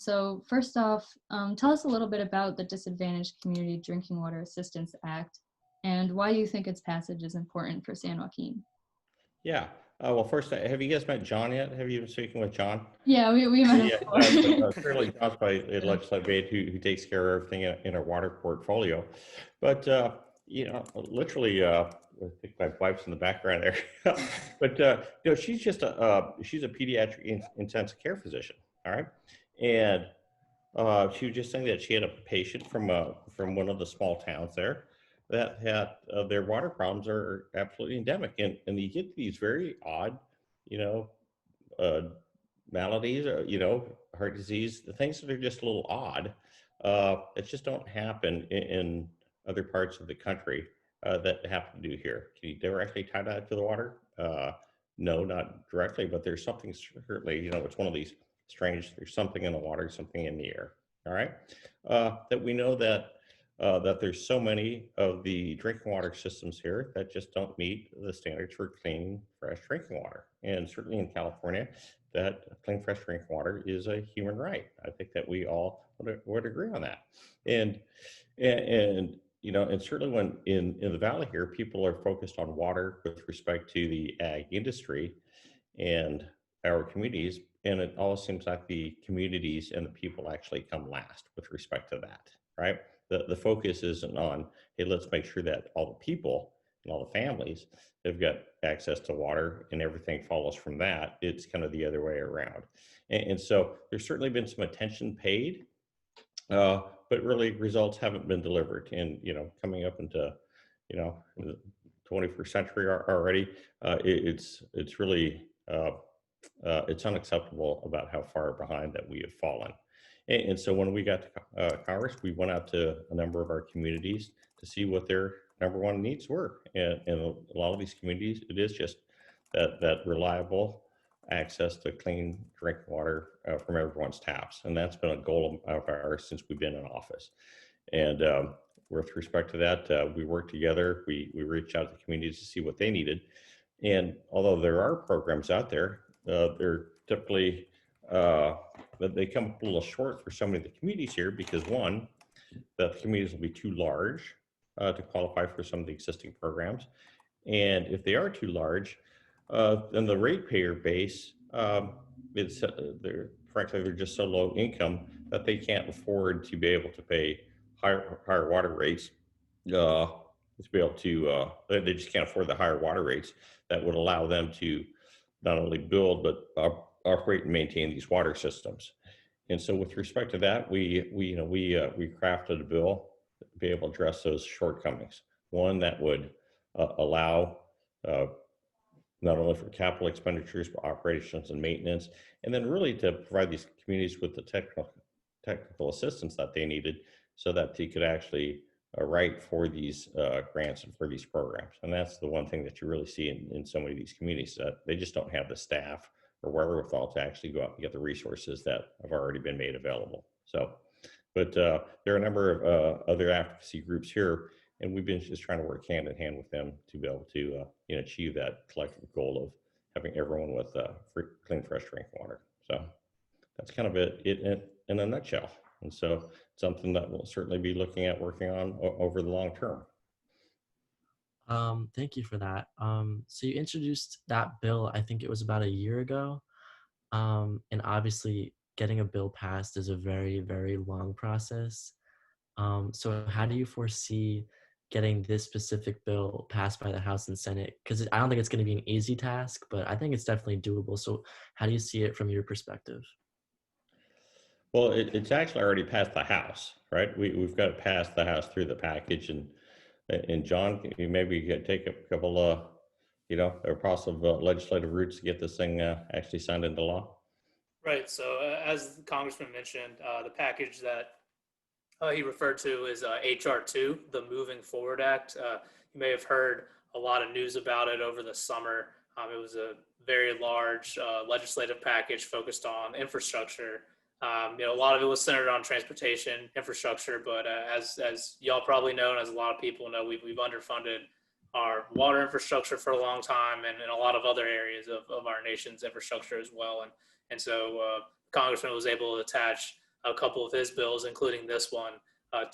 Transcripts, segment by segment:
So first off, tell us a little bit about the Disadvantaged Community Drinking Water Assistance Act and why you think its passage is important for San Joaquin. Yeah. Well, first, have you guys met John yet? Have you been speaking with John? Yeah, we met him Yeah, before. certainly John's probably a legislative aide who takes care of everything in our water portfolio. But, literally, I think my wife's in the background there. But, she's just she's a pediatric intensive care physician. All right. And she was just saying that she had a patient from one of the small towns there that had their water problems are absolutely endemic, and you get these very odd, you know, uh, maladies, or heart disease, the things that are just a little odd, that just don't happen in other parts of the country that happen to do here. Can you directly tie that to the water? No, not directly, but there's something certainly, it's one of these strange, there's something in the water, something in the air. All right. That we know that there's so many of the drinking water systems here that just don't meet the standards for clean, fresh drinking water. And certainly in California, that clean, fresh drinking water is a human right. I think that we all would agree on that. And certainly when in the valley here, people are focused on water with respect to the ag industry and our communities, and it always seems like the communities and the people actually come last with respect to that, right? The focus isn't on, hey, let's make sure that all the people and all the families have got access to water and everything follows from that. It's kind of the other way around. And so there's certainly been some attention paid, but really results haven't been delivered. And, coming up into, the 21st century already, it's really, it's unacceptable about how far behind that we have fallen. And so when we got to Congress, we went out to a number of our communities to see what their number one needs were. And a lot of these communities, it is just that reliable access to clean drinking water from everyone's taps. And that's been a goal of ours since we've been in office. And with respect to that, we worked together. We reached out to communities to see what they needed. And although there are programs out there, they're typically they come up a little short for so many of the communities here because one, the communities will be too large to qualify for some of the existing programs, and if they are too large, then the ratepayer base, it's frankly they're just so low income that they can't afford to be able to pay higher water rates. To be able to, they just can't afford the higher water rates that would allow them to not only build but operate and maintain these water systems. And so, with respect to that, we crafted a bill to be able to address those shortcomings. One that would allow not only for capital expenditures, but operations and maintenance, and then really to provide these communities with the technical assistance that they needed so that they could actually write for these grants and for these programs. And that's the one thing that you really see in so many of these communities, that they just don't have the staff or wherewithal to actually go out and get the resources that have already been made available. So, but there are a number of other advocacy groups here, and we've been just trying to work hand in hand with them to be able to achieve that collective goal of having everyone with clean, fresh drinking water. So that's kind of it in a nutshell. And so something that we'll certainly be looking at working on over the long term. Thank you for that. So you introduced that bill, I think it was about a year ago. And obviously getting a bill passed is a very, very long process. So how do you foresee getting this specific bill passed by the House and Senate? Because I don't think it's going to be an easy task, but I think it's definitely doable. So how do you see it from your perspective? Well, it's actually already passed the House, right? We've got it past the House through the package, and John, maybe you could take a couple across of legislative routes to get this thing actually signed into law. Right. So as the Congressman mentioned, the package that he referred to is HR 2, the Moving Forward Act. You may have heard a lot of news about it over the summer. It was a very large legislative package focused on infrastructure. A lot of it was centered on transportation infrastructure, but as y'all probably know, and as a lot of people know, we've underfunded our water infrastructure for a long time, and in a lot of other areas of our nation's infrastructure as well. And so Congressman was able to attach a couple of his bills, including this one,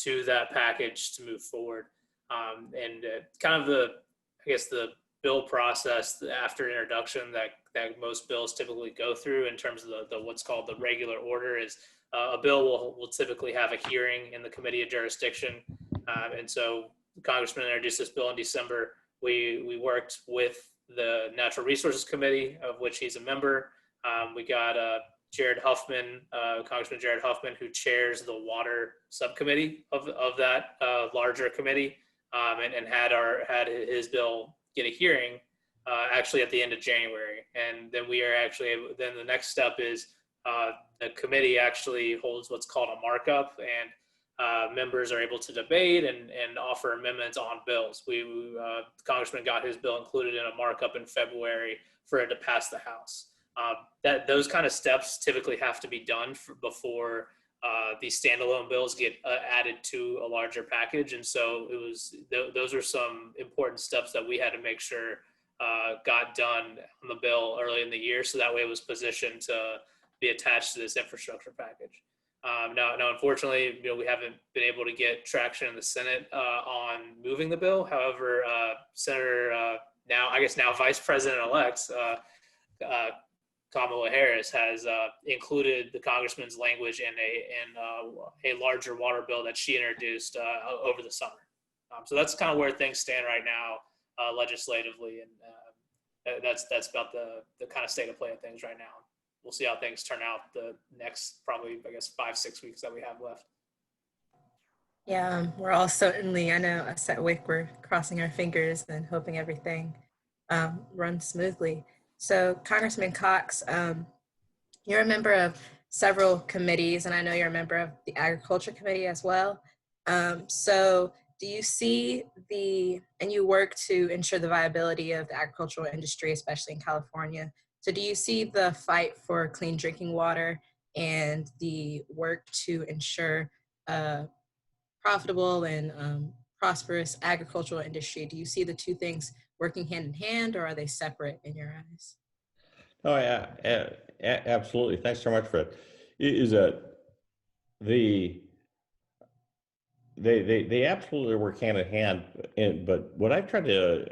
to that package to move forward. And kind of the bill process after introduction that most bills typically go through in terms of the what's called the regular order is a bill will typically have a hearing in the committee of jurisdiction. And so the Congressman introduced this bill in December. We worked with the Natural Resources Committee, of which he's a member. We got Jared Huffman, Congressman Jared Huffman, who chairs the water subcommittee of that larger committee, and had his bill get a hearing actually at the end of January. And then then the next step is the committee actually holds what's called a markup, and members are able to debate and offer amendments on bills. The Congressman got his bill included in a markup in February for it to pass the House. Those kind of steps typically have to be done before these standalone bills get added to a larger package. And so those are some important steps that we had to make sure got done on the bill early in the year, so that way it was positioned to be attached to this infrastructure package. Now, unfortunately, we haven't been able to get traction in the Senate on moving the bill. However, Senator now Vice President-elect Kamala Harris has included the Congressman's language in a larger water bill that she introduced over the summer. So that's kind of where things stand right now legislatively, and that's about the kind of state of play of things right now. We'll see how things turn out the next probably 5-6 weeks that we have left. Yeah, we're all certainly, I know us at WICC, we're crossing our fingers and hoping everything runs smoothly. So Congressman Cox, you're a member of several committees, and I know you're a member of the Agriculture Committee as well. So do you see and you work to ensure the viability of the agricultural industry, especially in California. So do you see the fight for clean drinking water and the work to ensure a profitable and prosperous agricultural industry? Do you see the two things working hand in hand, or are they separate in your eyes? Oh yeah, absolutely. Thanks so much for it. Is that they absolutely work hand in hand. But what I've tried to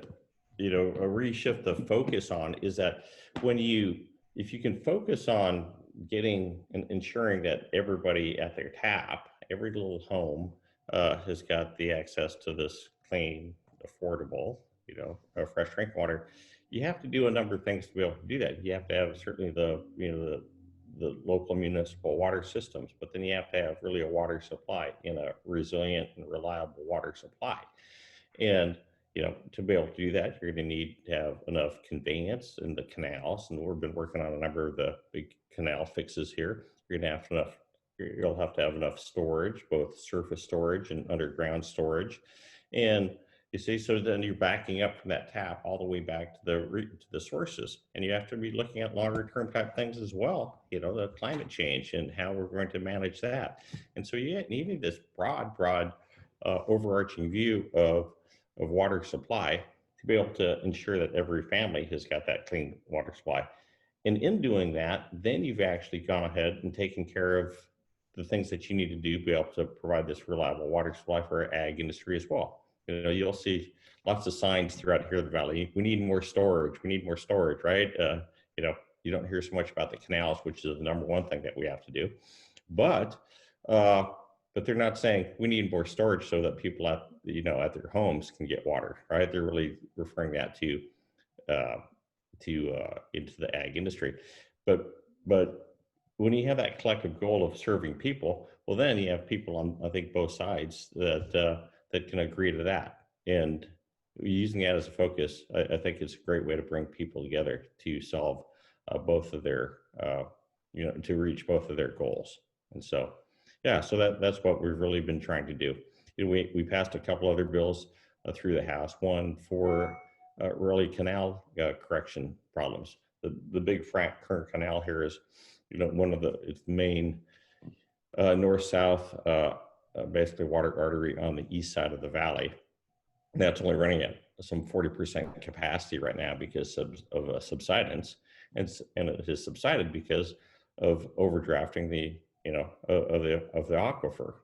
reshift the focus on is that if you can focus on getting and ensuring that everybody at their tap, every little home has got the access to this clean, affordable, fresh drinking water, you have to do a number of things to be able to do that. You have to have certainly the local municipal water systems, but then you have to have really a water supply in a resilient and reliable water supply. And to be able to do that, you're going to need to have enough conveyance in the canals, and we've been working on a number of the big canal fixes here. You'll have to have enough storage, both surface storage and underground storage. And you see, so then you're backing up from that tap all the way back to the sources, and you have to be looking at longer term type things as well. The climate change and how we're going to manage that. And so you need this broad overarching view of water supply to be able to ensure that every family has got that clean water supply. And in doing that, then you've actually gone ahead and taken care of the things that you need to do to be able to provide this reliable water supply for our ag industry as well. You'll see lots of signs throughout here in the valley. We need more storage. We need more storage, right? You don't hear so much about the canals, which is the number one thing that we have to do. But they're not saying we need more storage so that people at their homes can get water, right? They're really referring that to into the ag industry. But when you have that collective goal of serving people, well, then you have people on, I think, both sides that can agree to that. And using that as a focus, I think it's a great way to bring people together to solve both of their, to reach both of their goals. And so, yeah, so that's what we've really been trying to do. We passed a couple other bills through the House, one for early canal correction problems. The big Frank Kern Canal here is, it's the main north-south basically water artery on the east side of the valley. That's only running at some 40% capacity right now because of subsidence, and it has subsided because of overdrafting the of the aquifer.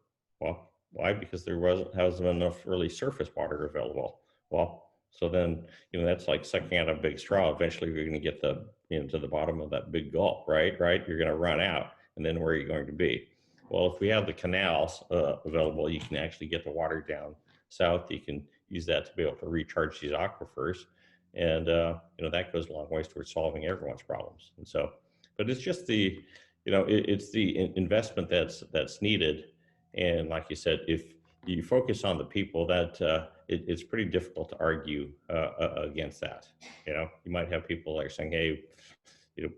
Well, why? Because there hasn't been enough really surface water available. Well, so then, that's like sucking out a big straw. Eventually you're going to get to the bottom of that big gulp, right? You're going to run out, and then where are you going to be? Well, if we have the canals available, you can actually get the water down south. You can use that to be able to recharge these aquifers. And, that goes a long ways towards solving everyone's problems. And so, but it's just it's the investment that's needed. And like you said, if you focus on the people, that it's pretty difficult to argue against that. You might have people that are saying, hey,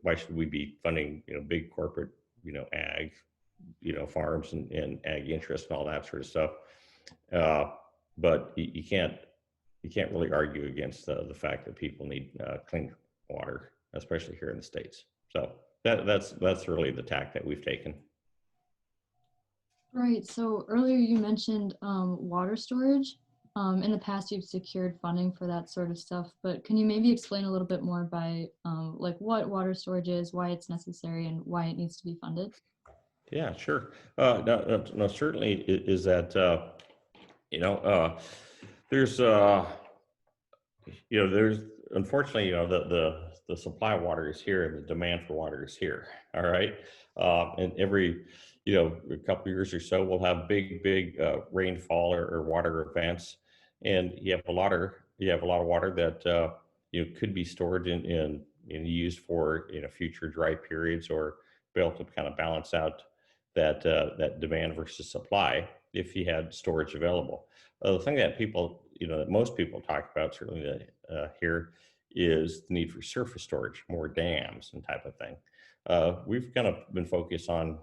why should we be funding, big corporate, ag, farms and ag interests and all that sort of stuff. But you can't really argue against the fact that people need clean water, especially here in the States. So that's really the tack that we've taken. Right. So earlier you mentioned water storage. In the past, you've secured funding for that sort of stuff, but can you maybe explain a little bit more by like what water storage is, why it's necessary, and why it needs to be funded? Yeah, sure. No, certainly is that, there's, there's unfortunately, the supply of water is here and the demand for water is here. All right. And every, a couple of years or so, we'll have big rainfall or water events, and you have a lot of water that could be stored and used for future dry periods, or be able to kind of balance out that demand versus supply if you had storage available. The thing that people, that most people talk about, certainly here, is the need for surface storage, more dams and type of thing. We've kind of been focused on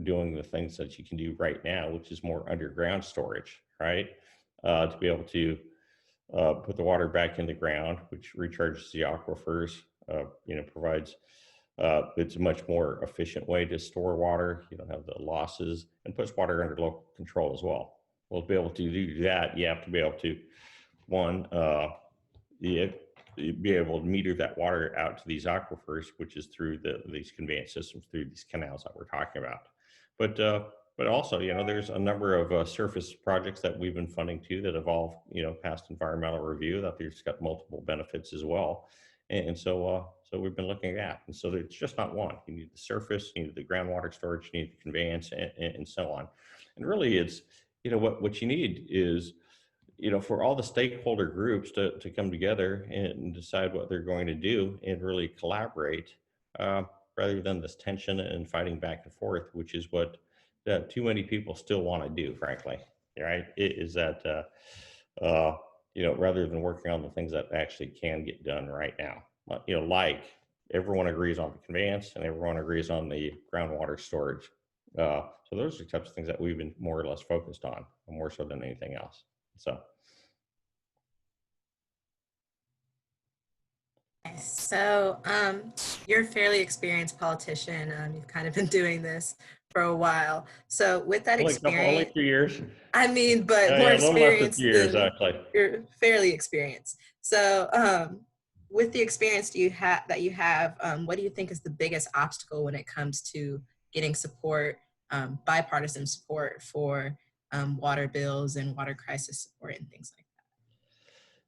doing the things that you can do right now, which is more underground storage, right? To be able to put the water back in the ground, which recharges the aquifers, provides, it's a much more efficient way to store water. You don't have the losses, and puts water under local control as well. Well, to be able to do that, you have to be able to, one, you be able to meter that water out to these aquifers, which is through these conveyance systems, through these canals that we're talking about. But also, there's a number of surface projects that we've been funding too that have all, passed environmental review, that there's got multiple benefits as well. And so we've been looking at that. And so it's just not one. You need the surface, you need the groundwater storage, you need the conveyance, and so on. And really, it's, what you need is, for all the stakeholder groups to come together and decide what they're going to do and really collaborate, rather than this tension and fighting back and forth, which is what too many people still want to do, frankly, right? It is that, rather than working on the things that actually can get done right now, like everyone agrees on the conveyance and everyone agrees on the groundwater storage. So those are the types of things that we've been more or less focused on, more so than anything else. So you're a fairly experienced politician. You've kind of been doing this for a while. So with that experience, only 2 years. I mean, but more experience than actually. You're fairly experienced. So with the experience you have, what do you think is the biggest obstacle when it comes to getting support, bipartisan support for water bills and water crisis support and things like that?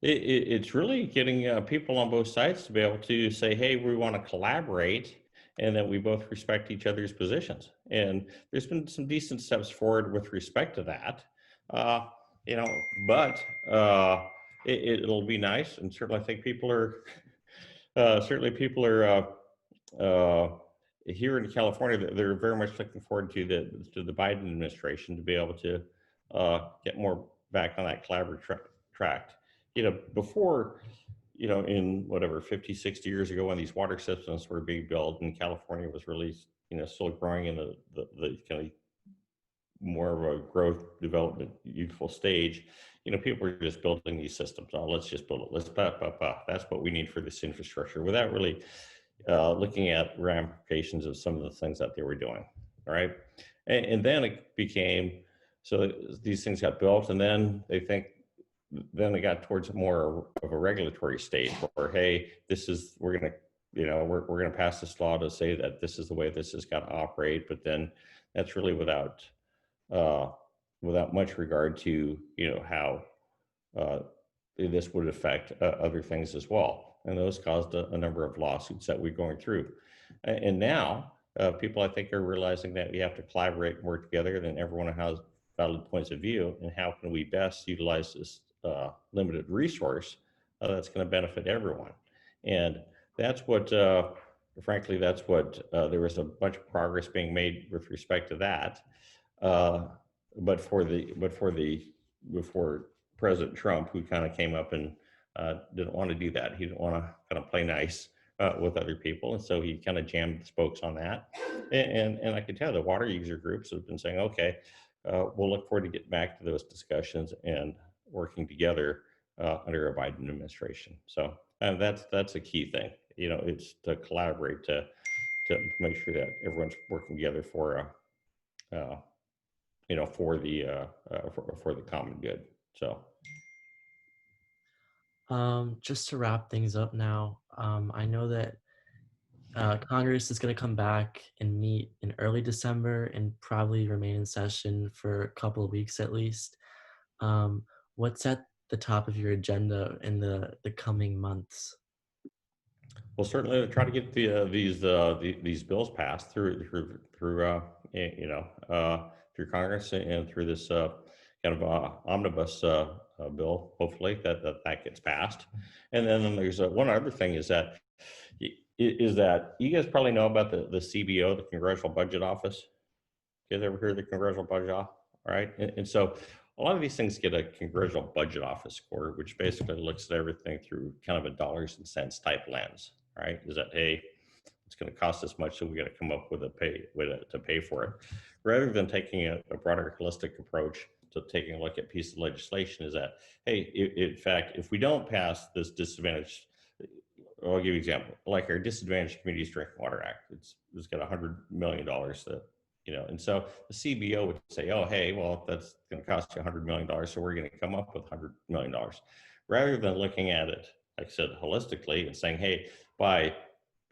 It's really getting people on both sides to be able to say, hey, we want to collaborate, and that we both respect each other's positions. And there's been some decent steps forward with respect to that. But it'll be nice, and certainly I think people are here in California, they're very much looking forward to the Biden administration to be able to get more back on that collaborative track. Before, in whatever 50, 60 years ago, when these water systems were being built and California was really, still growing in the kind of more of a growth, development, youthful stage, people are just building these systems. Oh, let's just build it. That's what we need for this infrastructure, without really looking at ramifications of some of the things that they were doing. All right. And then it became, so these things got built, and then then it got towards more of a regulatory state where, hey, we're going to pass this law to say that this is the way this has got to operate. But then that's really without much regard to, how this would affect other things as well. And those caused a number of lawsuits that we're going through. And now people, I think, are realizing that we have to collaborate and work together, then everyone has valid points of view, and how can we best utilize this limited resource that's going to benefit everyone. And that's what, frankly, that's what, there was a bunch of progress being made with respect to that. Before President Trump, who kind of came up and didn't want to do that. He didn't want to kind of play nice with other people, and so he kind of jammed the spokes on that. And I can tell the water user groups have been saying, okay, we'll look forward to getting back to those discussions and working together under a Biden administration. So that's a key thing. It's to collaborate to make sure that everyone's working together for for the common good. So. Just to wrap things up now, I know that Congress is going to come back and meet in early December and probably remain in session for a couple of weeks at least. What's at the top of your agenda in the coming months? Well, certainly try to get these bills passed through Congress and through this kind of omnibus bill. Hopefully that gets passed. And then there's one other thing is that you guys probably know about the CBO, the Congressional Budget Office. You guys ever heard of the Congressional Budget Office? All right, and so a lot of these things get a Congressional Budget Office score, which basically looks at everything through kind of a dollars and cents type lens. Right? Is that, hey, it's going to cost this much, so we got to come up with a way to pay for it, rather than taking a broader holistic approach to taking a look at piece of legislation. Is that, hey, in fact, if we don't pass this disadvantaged, I'll give you an example, like our Disadvantaged Communities Drinking Water Act, it's got $100 million that, and so the CBO would say, oh, hey, well, that's going to cost you $100 million, so we're going to come up with $100 million, rather than looking at it, like I said, holistically, and saying, hey, by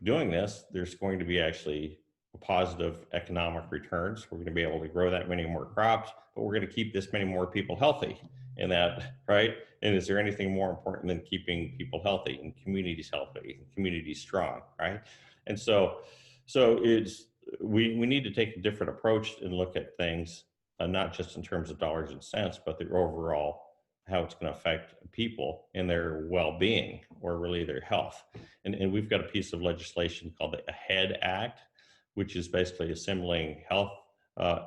doing this, there's going to be actually positive economic returns. We're going to be able to grow that many more crops, but we're going to keep this many more people healthy. And that, right? And is there anything more important than keeping people healthy and communities healthy and communities strong, right? And so we need to take a different approach and look at things, not just in terms of dollars and cents, but the overall how it's going to affect people and their well-being, or really their health. And we've got a piece of legislation called the AHEAD Act, which is basically assembling health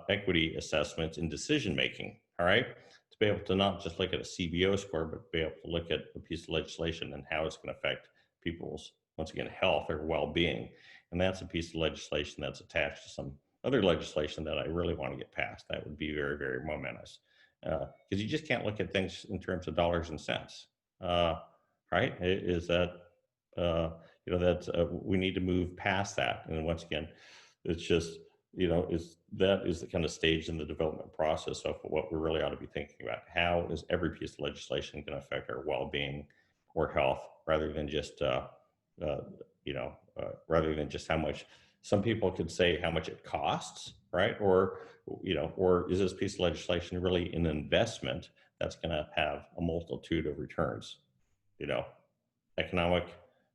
equity assessments in decision making. All right, to be able to not just look at a CBO score, but be able to look at a piece of legislation and how it's going to affect people's, once again, health or well-being. And that's a piece of legislation that's attached to some other legislation that I really want to get passed. That would be very, very momentous. Because you just can't look at things in terms of dollars and cents, right? Is that we need to move past that. And once again, it's just that is the kind of stage in the development process of what we really ought to be thinking about. How is every piece of legislation going to affect our well-being or health, rather than just how much. Some people could say how much it costs, right? Or is this piece of legislation really an investment that's going to have a multitude of returns, economic,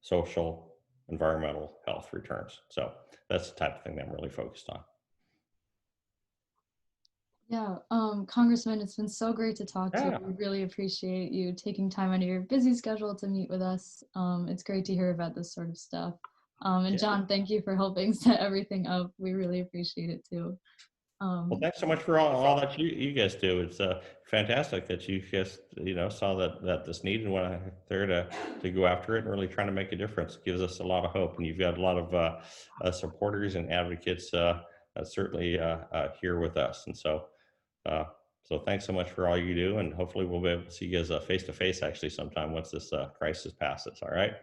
social, environmental, health returns. So that's the type of thing that I'm really focused on. Yeah, Congressman, it's been so great to talk to you. We really appreciate you taking time out of your busy schedule to meet with us. It's great to hear about this sort of stuff. And John, thank you for helping set everything up. We really appreciate it too. Well, thanks so much for all that you guys do. It's fantastic that you just saw that this need and went there to go after it and really trying to make a difference. It gives us a lot of hope, and you've got a lot of supporters and advocates certainly here with us. And so thanks so much for all you do, and hopefully we'll be able to see you guys face to face actually sometime once this crisis passes. All right.